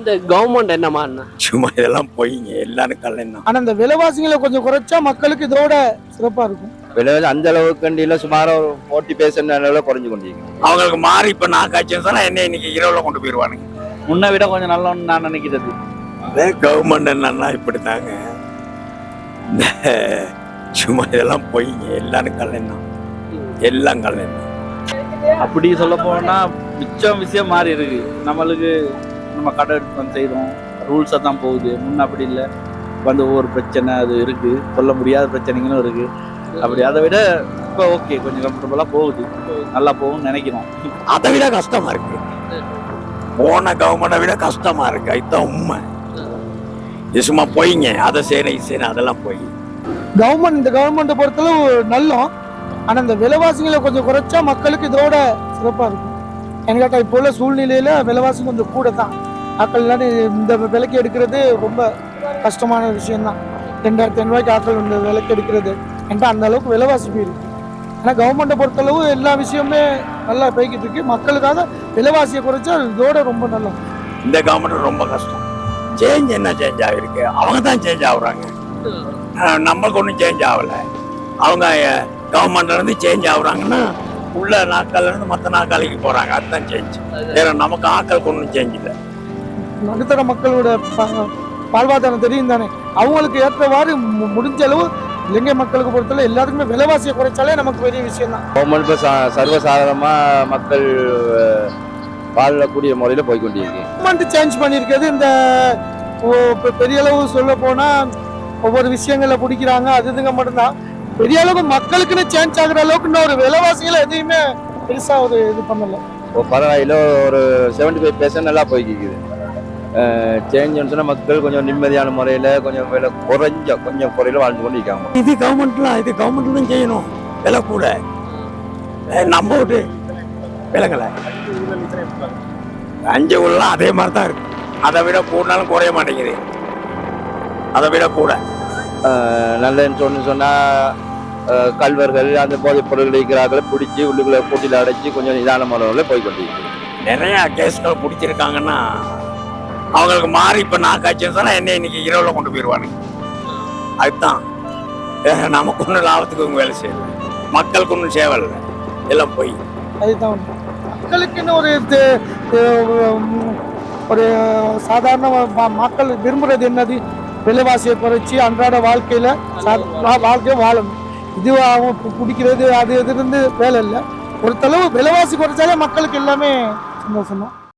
இந்த கவர்மெண்ட் என்னமா சும்மா இதெல்லாம் போயிங்க எல்லாரும் கல்யாணம். ஆனா இந்த விலைவாசிகளை கொஞ்சம் குறைச்சா மக்களுக்கு இதோட சிறப்பா இருக்கும். விலைவாசி அந்த அளவுக்கு கண்டியில சுமார் ஒரு 40% அளவுல குறைஞ்சு கொண்டிருக்கு. அவங்களுக்கு மாறி இப்ப நான் காய்ச்சல் சொன்னா என்ன இன்னைக்கு இரவுல கொண்டு போயிருவானுங்க. முன்ன விட கொஞ்சம் நல்லோன்னு நான் நினைக்கிறது. கவர்மெண்ட் என்னன்னா இப்படித்தாங்க. சும்மா இதெல்லாம் போயிங்க எல்லாரும் கல்யாணம். எல்லாம் கல்யாணம். அப்படி சொல்ல போனா மிச்சம் விஷயம் மாறி இருக்கு. நம்மளுக்கு நம்ம கடை எடுத்து செய்யறோம், ரூல்ஸா தான் போகுது. முன்ன அப்படி இல்லை, வந்து ஒவ்வொரு பிரச்சனை அது இருக்கு, சொல்ல முடியாத பிரச்சனைகளும் இருக்கு. அப்படி அதை விட இப்போ ஓகே, கொஞ்சம் கம்ஃபர்டபுளா போகுது, நல்லா போகும்னு நினைக்கிறோம். அதை விட கஷ்டமா இருக்கு. போன கவர்மெண்டை விட கஷ்டமா இருக்கு. அதுதான் உண்மை. இது சும்மா போயிங்க, அதை செய்யணும் அதெல்லாம் போய் கவர்மெண்ட் இந்த கவர்மெண்ட்டை பொறுத்தளவு நல்லோம். ஆனா இந்த விலைவாசிகளை கொஞ்சம் குறைச்சா மக்களுக்கு இதோட சிறப்பா இருக்கும். எனக்கு கேட்டா இப்போ உள்ள சூழ்நிலையில விலைவாசி கொஞ்சம் கூட தான். ஆக்கள் எல்லாரும் இந்த விலைக்கு எடுக்கிறது ரொம்ப கஷ்டமான விஷயம்தான். 2500 ஆக்கள் இந்த விலைக்கு எடுக்கிறது என்கிட்ட அந்த அளவுக்கு விலைவாசி போயிருக்கு. ஆனா கவர்மெண்ட்டை பொறுத்தளவு எல்லா விஷயமே நல்லா போய்கிட்டு இருக்கு. மக்களுக்காக விலைவாசியை குறைச்சா இதோட ரொம்ப நல்லா. இந்த கவர்மெண்ட் ரொம்ப கஷ்டம். சேஞ்ச் என்ன சேஞ்ச் ஆகிருக்கு? அவங்க தான் சேஞ்ச் ஆகுறாங்க, நம்மளுக்கு ஒன்றும் சேஞ்ச் ஆகல. அவங்க கவர்மெண்ட்ல இருந்து சேஞ்ச் ஆகுறாங்கன்னா உள்ள நாட்கள்ல இருந்து மற்ற நாட்காலிக்கு போறாங்க, அதுதான் சேஞ்ச். வேற நமக்கு ஆட்களுக்கு ஒன்றும் சேஞ்ச் இல்லை. நடுத்தர மக்களோட வாழ்வாதாரம் தெரியும் தானே, அவங்களுக்கு ஏற்றவாறு முடிஞ்ச அளவு இலங்கை மக்களுக்கு பொறுத்தவரை எல்லாத்துக்குமே விலைவாசியை குறைச்சாலே நமக்கு பெரிய விஷயம் தான். கவர்மெண்ட் சர்வசாதாரணமா மக்கள் வாழக்கூடிய முறையில போய்கொண்டிருக்கு. கவர்மெண்ட் சேஞ்ச் பண்ணியிருக்கிறது இந்த பெரிய அளவு சொல்ல போனா ஒவ்வொரு விஷயங்களை பிடிக்கிறாங்க, அதுங்க மட்டும்தான். பெரிய அளவுக்கு மக்களுக்குன்னு சேஞ்ச் ஆகுற அளவுக்கு இன்னும் ஒரு விலைவாசிகளை எதையுமே பெருசா ஒரு இது பண்ணல. பரவாயில்ல, ஒரு 75% நல்லா போய்க்குது. சேஞ்சுன்னு சொன்னா மக்கள் கொஞ்சம் நிம்மதியான முறையில கொஞ்சம் விலை கொஞ்சம் குறையில வாழ்ந்து கொண்டு இருக்காங்க. இது கவர்மெண்ட் தான் செய்யணும். விலை கூட நம்ம விட்டு விலைங்களை 5 உள்ளலாம் அதே மாதிரி தான் இருக்கு. அதை விட கூடனாலும் குறைய மாட்டேங்குது. அதை விட கூட நல்லன்னு சொன்னா கல்வர்கள் அந்த போதைப் பொருட்கள் இருக்கிறார்களை பிடிச்சி உள்ளுக்குள்ள கூட்டில அடைச்சி கொஞ்சம் நிதான முறையில் போய்கொண்டிருக்கு. நிறைய கேஸ்கள் பிடிச்சிருக்காங்கன்னா அவங்களுக்கு மாறி இப்ப நான் காய்ச்சல் சொன்னா என்ன இன்னைக்கு இரவுல கொண்டு போயிருவானுங்க. அதுதான் நமக்கு ஒன்றும் லாபத்துக்கு இவங்க வேலை செய்யல, மக்களுக்கு ஒன்றும் சேவை இல்லை, எல்லாம் போய். அதுதான் மக்களுக்குன்னு ஒரு சாதாரண மக்கள் விரும்புறது என்னது? விலைவாசியை குறைச்சி அன்றாட வாழ்க்கையில வாழ்க்கையை வாழணும். இது அவங்க பிடிக்கிறது அது இருந்து வேலை இல்லை. ஒருத்தளவு விலைவாசி குறைச்சாலே மக்களுக்கு எல்லாமே சந்தோஷம் தான்.